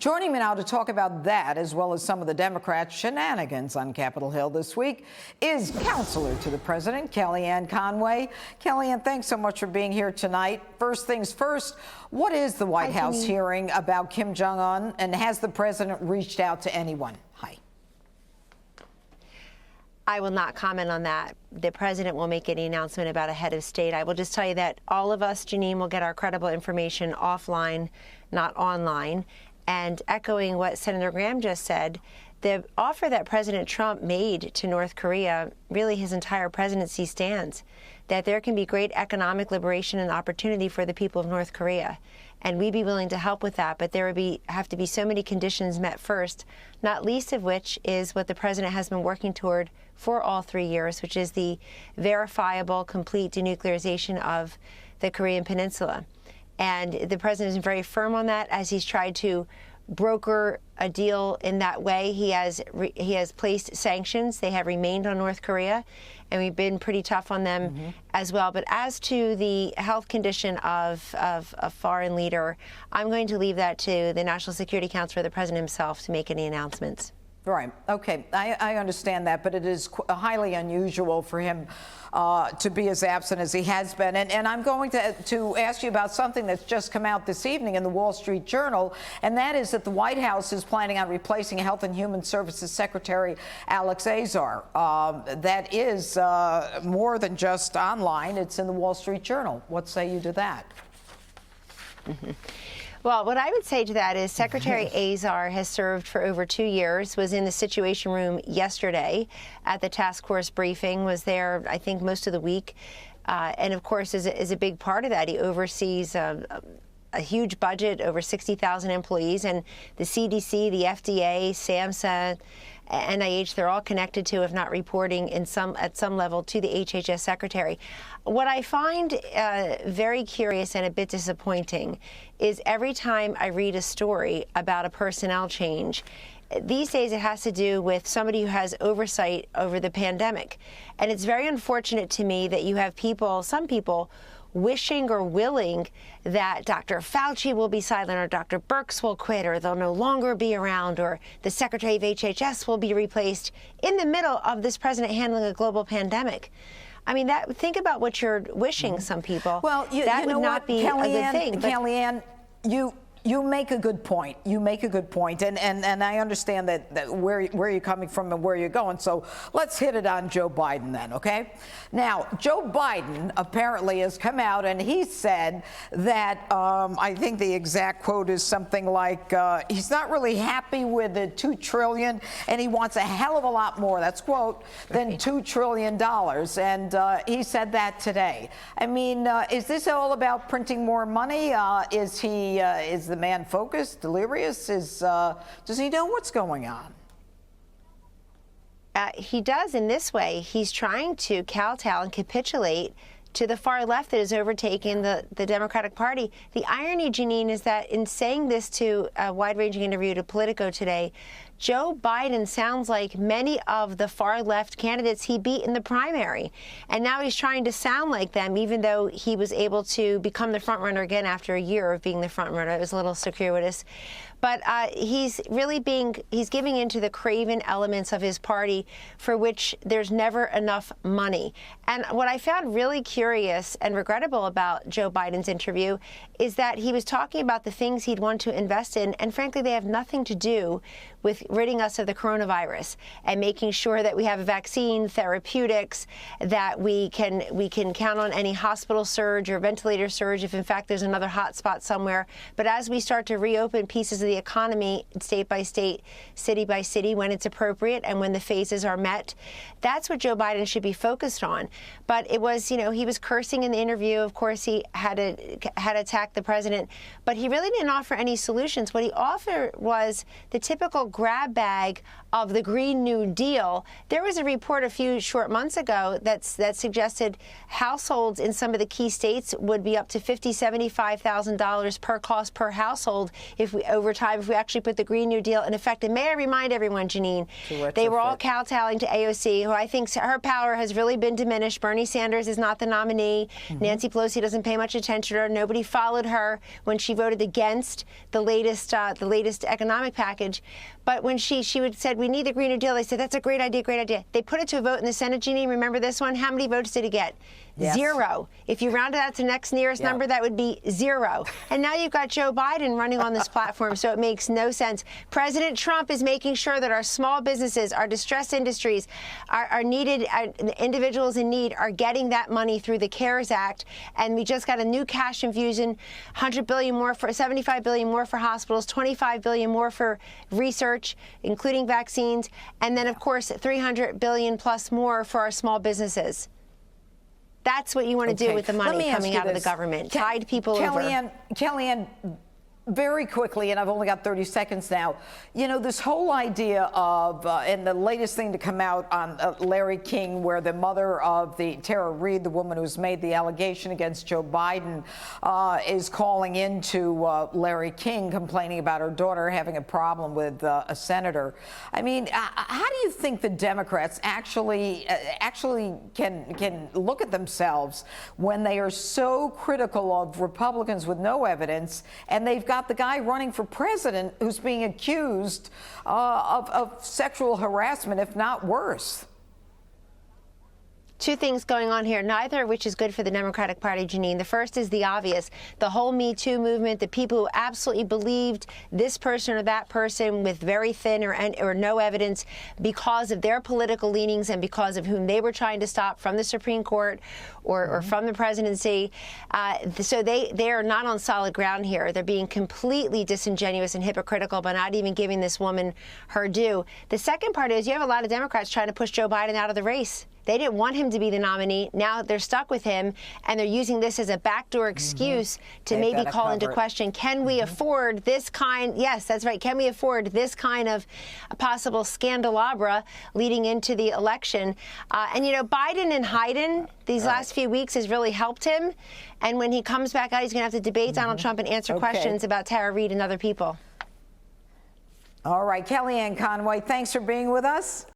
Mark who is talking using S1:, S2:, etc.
S1: Joining me now to talk about that, as well as some of the Democrats' shenanigans on Capitol Hill this week, is counselor to the president, Kellyanne Conway. Kellyanne, thanks so much for being here tonight. First things first, what is the White House hearing about Kim Jong Un, and has the president reached out to anyone? Hi.
S2: I will not comment on that. The president will make any announcement about a head of state. I will just tell you that all of us, Jeanine, will get our credible information offline, not online. And echoing what Senator Graham just said, the offer that President Trump made to North Korea, really his entire presidency stands, that there can be great economic liberation and opportunity for the people of North Korea. And we'd be willing to help with that, but there would have to be so many conditions met first, not least of which is what the president has been working toward for all 3 years, which is the verifiable, complete denuclearization of the Korean Peninsula. And the president is very firm on that as he's tried to broker a deal in that way. He has placed sanctions. They have remained on North Korea, and we've been pretty tough on them as well. But as to the health condition of a foreign leader, I'm going to leave that to the National Security Council or the president himself to make any announcements.
S1: Right. Okay. I understand that, but it is highly unusual for him to be as absent as he has been. And I'm going to ask you about something that's just come out this evening in the Wall Street Journal, and that is that the White House is planning on replacing Health and Human Services Secretary Alex Azar. That is more than just online. It's in the Wall Street Journal. What say you to that?
S2: Well, what I would say to that is Secretary Azar has served for over 2 years, was in the Situation Room yesterday at the task force briefing, was there, I think, most of the week, and of course is a big part of that. He oversees a huge budget, over 60,000 employees, and the CDC, the FDA, SAMHSA, NIH, they're all connected to, if not reporting at some level, to the HHS secretary. What I find very curious and a bit disappointing is every time I read a story about a personnel change, these days it has to do with somebody who has oversight over the pandemic. And it's very unfortunate to me that you have some people, wishing or willing that Dr. Fauci will be silent, or Dr. Birx will quit, or they'll no longer be around, or the Secretary of HHS will be replaced in the middle of this president handling a global pandemic. I mean, think about what you're wishing some people.
S1: Well,
S2: that would not be a good thing.
S1: Kellyanne, you make a good point. You make a good point, and I understand that where you're coming from and where you're going. So let's hit it on Joe Biden then, okay? Now, Joe Biden apparently has come out and he said that I think the exact quote is something like he's not really happy with the $2 trillion, and he wants a hell of a lot more. That's quote than $2 trillion, and he said that today. I mean, is this all about printing more money? Is the man focused, delirious? Does he know what's going on?
S2: He does in this way. He's trying to kowtow and capitulate to the far left that has overtaken the Democratic Party. The irony, Jeanine, is that in saying this to a wide-ranging interview to Politico today, Joe Biden sounds like many of the far-left candidates he beat in the primary. And now he's trying to sound like them, even though he was able to become the front-runner again after a year of being the front-runner. It was a little circuitous. But he's giving into the craven elements of his party for which there's never enough money. And what I found really curious and regrettable about Joe Biden's interview is that he was talking about the things he'd want to invest in, and frankly, they have nothing to do with ridding us of the coronavirus and making sure that we have a vaccine, therapeutics, that we can count on any hospital surge or ventilator surge if in fact there's another hot spot somewhere. But as we start to reopen pieces of the economy state by state, city by city, when it's appropriate and when the phases are met, that's what Joe Biden should be focused on. But it was, he was cursing in the interview. Of course, he had attacked the president, but he really didn't offer any solutions. What he offered was the typical grab grab bag of the Green New Deal. There was a report a few short months ago that suggested households in some of the key states would be up to $50,000, $75,000 per cost per household over time if we actually put the Green New Deal in effect. And may I remind everyone, Jeanine, they were all kowtowing to AOC, who I think her power has really been diminished. Bernie Sanders is not the nominee. Nancy Pelosi doesn't pay much attention to her. Nobody followed her when she voted against the latest economic package. But when she said, we need the Green New Deal, they said, that's a great idea, great idea. They put it to a vote in the Senate, Jeanine. Remember this one? How many votes did it get? Yes. 0. If you rounded out to the next nearest number, that would be 0. And now you've got Joe Biden running on this platform, so it makes no sense. President Trump is making sure that our small businesses, our distressed industries, our needed individuals in need are getting that money through the CARES Act. And we just got a new cash infusion, $100 billion more for $75 billion more for hospitals, $25 billion more for research, including vaccines, and then, of course, $300 billion plus more for our small businesses. That's what you want to do with the money coming out of the government. Tide people over.
S1: Kellyanne, very quickly, and I've only got 30 seconds now, you know, this whole idea of, and the latest thing to come out on Larry King, where the mother of Tara Reade, the woman who's made the allegation against Joe Biden, is calling into Larry King, complaining about her daughter having a problem with a senator. I mean, how do you think the Democrats actually can look at themselves when they are so critical of Republicans with no evidence, and they've got the guy running for president who's being accused of sexual harassment, if not worse?
S2: Two things going on here, neither of which is good for the Democratic Party, Jeanine. The first is the obvious, the whole Me Too movement, the people who absolutely believed this person or that person with very thin or no evidence because of their political leanings and because of whom they were trying to stop from the Supreme Court or from the presidency. So they are not on solid ground here. They're being completely disingenuous and hypocritical by not even giving this woman her due. The second part is you have a lot of Democrats trying to push Joe Biden out of the race. They didn't want him to be the nominee. Now they're stuck with him, and they're using this as a backdoor excuse to maybe call into question, can we afford this kind, yes, that's right, can we afford this kind of possible scandalabra leading into the election? And, you know, Biden and hiding these last few weeks has really helped him. And when he comes back out, he's going to have to debate Donald Trump and answer questions about Tara Reade and other people.
S1: All right, Kellyanne Conway, thanks for being with us.